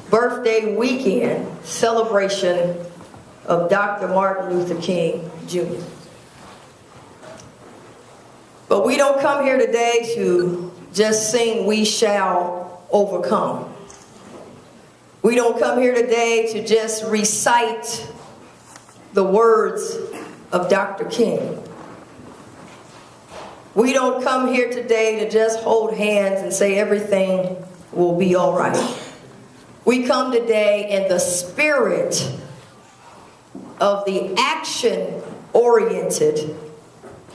birthday weekend celebration of Dr. Martin Luther King Jr. But we don't come here today to just sing "We Shall Overcome." We don't come here today to just recite the words of Dr. King. We don't come here today to just hold hands and say everything will be all right. We come today in the spirit of the action-oriented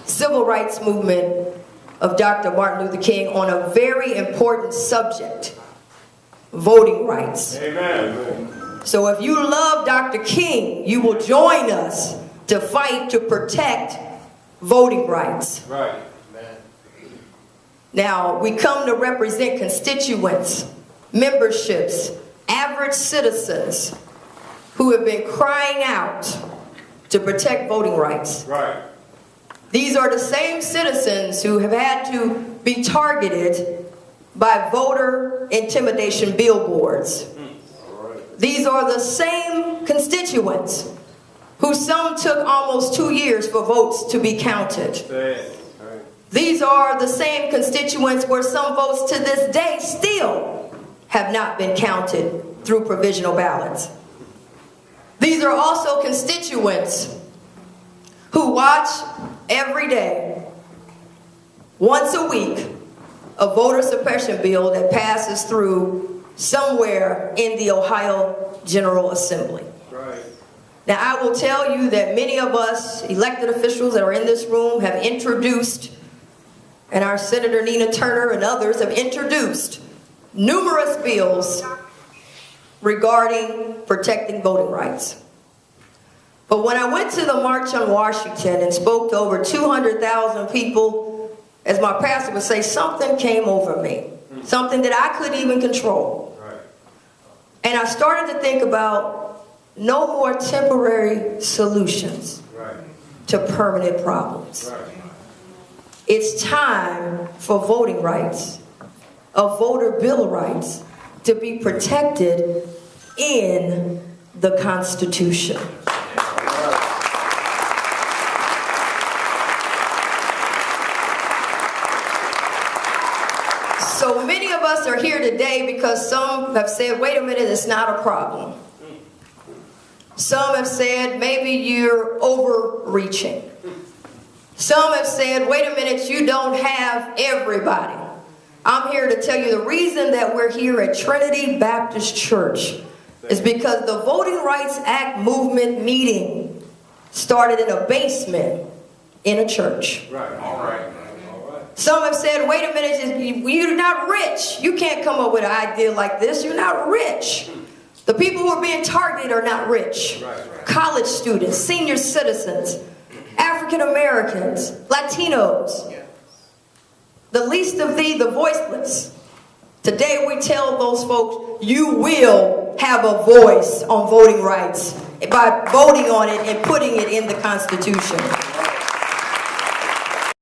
civil rights movement of Dr. Martin Luther King on a very important subject: voting rights. Amen. So if you love Dr. King, you will join us to fight to protect voting rights. Right. Now, we come to represent constituents, memberships, average citizens who have been crying out to protect voting rights. Right. These are the same citizens who have had to be targeted by voter intimidation billboards. These are the same constituents who some took almost 2 years for votes to be counted. These are the same constituents where some votes to this day still have not been counted through provisional ballots. These are also constituents who watch every day, once a week, a voter suppression bill that passes through somewhere in the Ohio General Assembly. Right. Now, I will tell you that many of us elected officials that are in this room have introduced, and our Senator Nina Turner and others have introduced numerous bills regarding protecting voting rights. But when I went to the March on Washington and spoke to over 200,000 people, as my pastor would say, something came over me. Something that I couldn't even control. Right. And I started to think about no more temporary solutions to permanent problems. Right. It's time for voting rights, of voter bill of rights, to be protected in the Constitution. So many of us are here today because some have said, wait a minute, it's not a problem. Some have said, maybe you're overreaching. Some have said, wait a minute, you don't have everybody. I'm here to tell you the reason that we're here at Trinity Baptist Church is because the Voting Rights Act movement meeting started in a basement in a church. Right. All right. Some have said, wait a minute, you're not rich. You can't come up with an idea like this. You're not rich. The people who are being targeted are not rich. Right. College students, senior citizens, African Americans, Latinos, the least of thee, the voiceless. Today we tell those folks, you will have a voice on voting rights by voting on it and putting it in the Constitution.